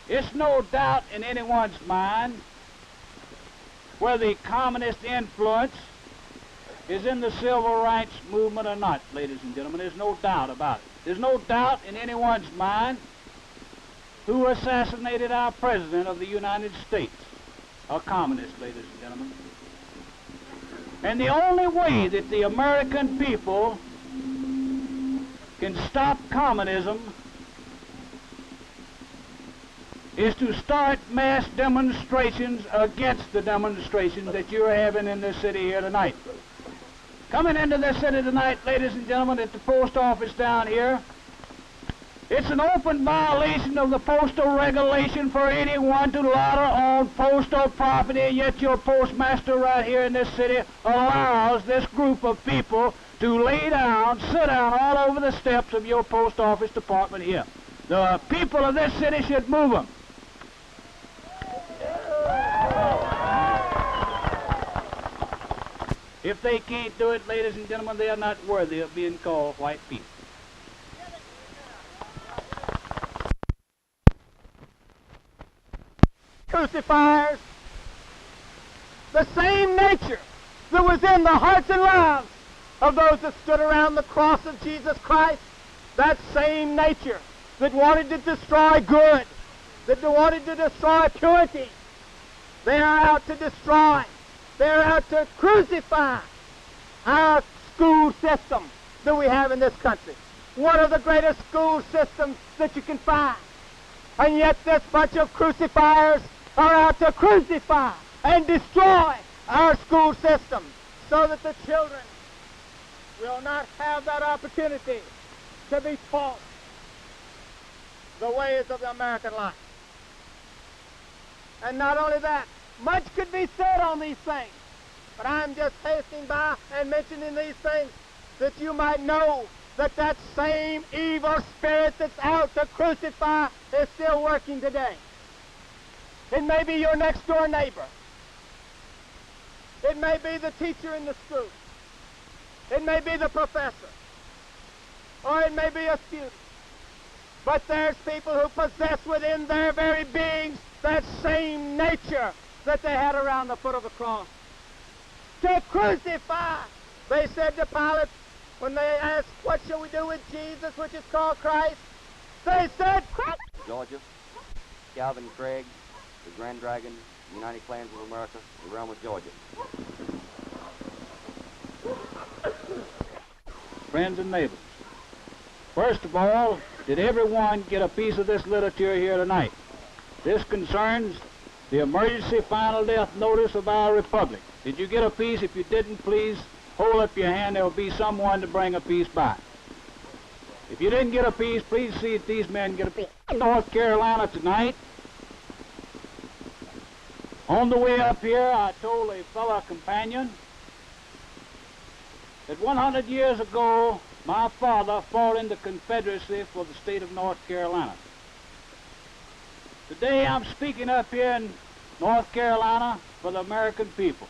It's no doubt in anyone's mind whether the communist influence is in the civil rights movement or not, ladies and gentlemen. There's no doubt about it. There's no doubt in anyone's mind who assassinated our President of the United States. A communist, ladies and gentlemen. And the only way that the American people can stop communism is to start mass demonstrations against the demonstrations that you're having in this city here tonight. Coming into this city tonight, ladies and gentlemen, at the post office down here, it's an open violation of the postal regulation for anyone to lauder on postal property, and yet your postmaster right here in this city allows this group of people to lay down, sit down all over the steps of your post office department here. The people of this city should move them. If they can't do it, ladies and gentlemen, they are not worthy of being called white people. Crucifiers, the same nature that was in the hearts and lives of those that stood around the cross of Jesus Christ, that same nature that wanted to destroy good, that wanted to destroy purity, they are out to destroy, they're out to crucify our school system that we have in this country. One of the greatest school systems that you can find. And yet this bunch of crucifiers are out to crucify and destroy our school system so that the children will not have that opportunity to be taught the ways of the American life. And not only that, much could be said on these things, but I'm just hastening by and mentioning these things that you might know that that same evil spirit that's out to crucify is still working today. It may be your next door neighbor. It may be the teacher in the school. It may be the professor. Or it may be a student. But there's people who possess within their very beings that same nature that they had around the foot of the cross. To crucify, they said to Pilate, when they asked, what shall we do with Jesus, which is called Christ? They said, Christ. Georgia, Calvin Craig, the Grand Dragon, United Clans of America, the realm of Georgia. Friends and neighbors, first of all, did everyone get a piece of this literature here tonight? This concerns the emergency final death notice of our republic. Did you get a piece? If you didn't, please hold up your hand. There will be someone to bring a piece by. If you didn't get a piece, please see if these men get a piece. North Carolina tonight. On the way up here, I told a fellow companion that 100 years ago, my father fought in the Confederacy for the state of North Carolina. Today, I'm speaking up here in North Carolina for the American people.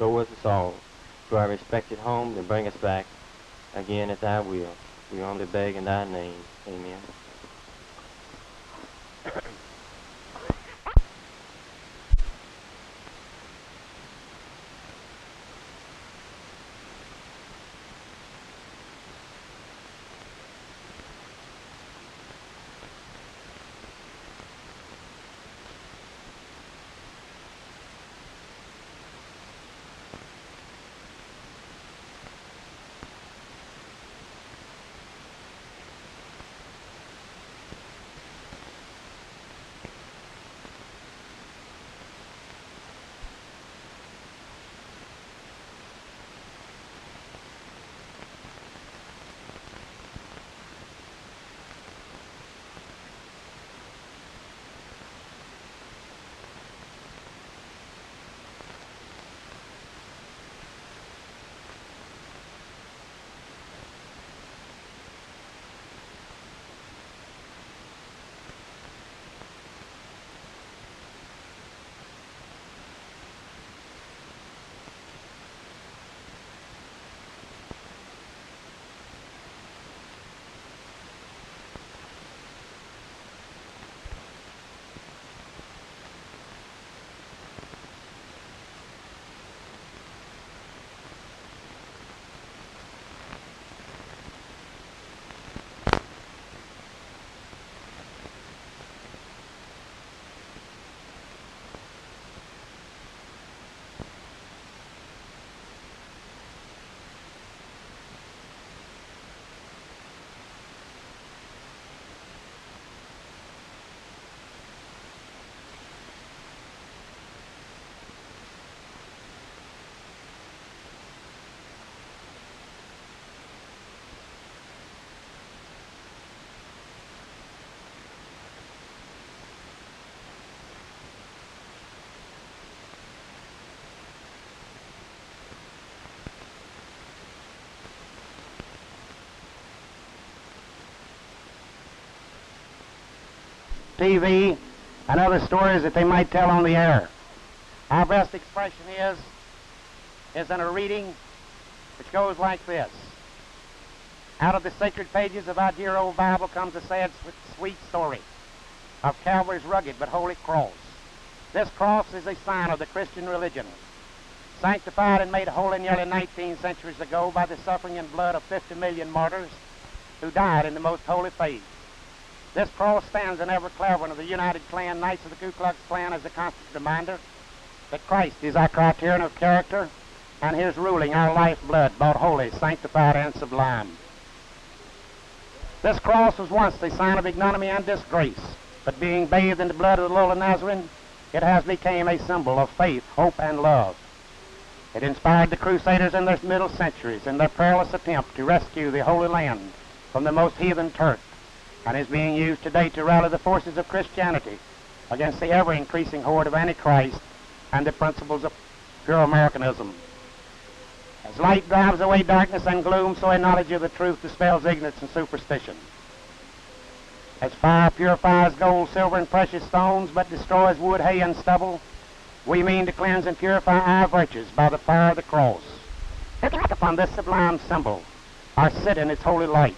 go with us all to our respected home and bring us back again at thy will. We only beg in thy name. Amen. TV, and other stories that they might tell on the air. Our best expression is in a reading which goes like this. Out of the sacred pages of our dear old Bible comes a sad, sweet story of Calvary's rugged but holy cross. This cross is a sign of the Christian religion, sanctified and made holy nearly 19 centuries ago by the suffering and blood of 50 million martyrs who died in the most holy faith. This cross stands in every clavern of the United Klan, Knights of the Ku Klux Klan, as a constant reminder that Christ is our criterion of character, and his ruling our lifeblood, bought holy, sanctified, and sublime. This cross was once the sign of ignominy and disgrace, but being bathed in the blood of the lowly Nazarene, it has become a symbol of faith, hope, and love. It inspired the Crusaders in their middle centuries in their perilous attempt to rescue the Holy Land from the most heathen Turk, and is being used today to rally the forces of Christianity against the ever-increasing horde of Antichrist and the principles of pure Americanism. As light drives away darkness and gloom, so a knowledge of the truth dispels ignorance and superstition. As fire purifies gold, silver, and precious stones, but destroys wood, hay, and stubble, we mean to cleanse and purify our virtues by the fire of the cross. Look upon this sublime symbol, or sit in its holy light.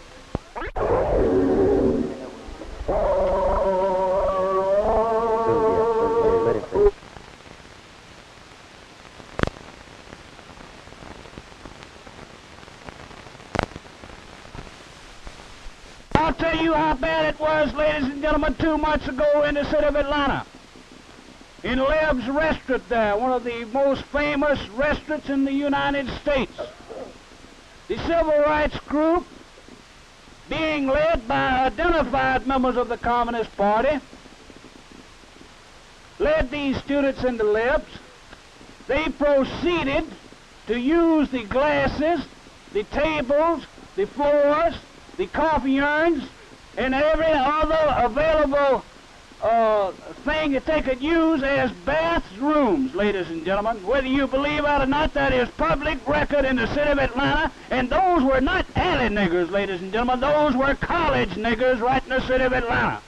I'll tell you how bad it was, ladies and gentlemen, 2 months ago in the city of Atlanta. In Leb's restaurant there, one of the most famous restaurants in the United States. The civil rights group, being led by identified members of the Communist Party, led these students into Leb's. They proceeded to use the glasses, the tables, the floors, the coffee urns, and every other available thing that they could use as bathrooms, ladies and gentlemen. Whether you believe it or not, that is public record in the city of Atlanta, and those were not alley niggers, ladies and gentlemen. Those were college niggers right in the city of Atlanta.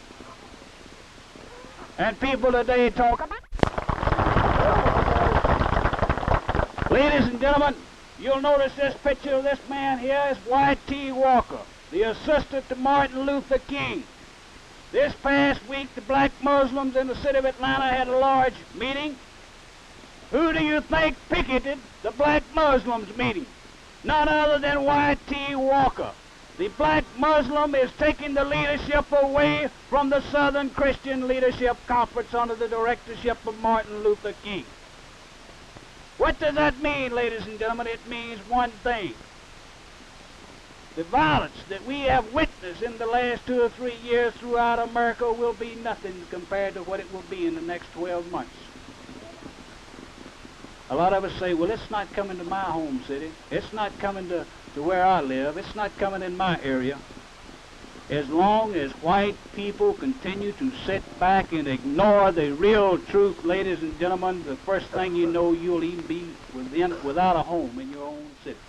And people today talk about... Ladies and gentlemen, you'll notice this picture of this man here is Y.T. Walker, the assistant to Martin Luther King. This past week, the black Muslims in the city of Atlanta had a large meeting. Who do you think picketed the black Muslims meeting? None other than Y.T. Walker. The black Muslim is taking the leadership away from the Southern Christian Leadership Conference under the directorship of Martin Luther King. What does that mean, ladies and gentlemen? It means one thing. The violence that we have witnessed in the last 2 or 3 years throughout America will be nothing compared to what it will be in the next 12 months. A lot of us say, well, it's not coming to my home city. It's not coming to where I live. It's not coming in my area. As long as white people continue to sit back and ignore the real truth, ladies and gentlemen, the first thing you know, you'll even be without a home in your own city.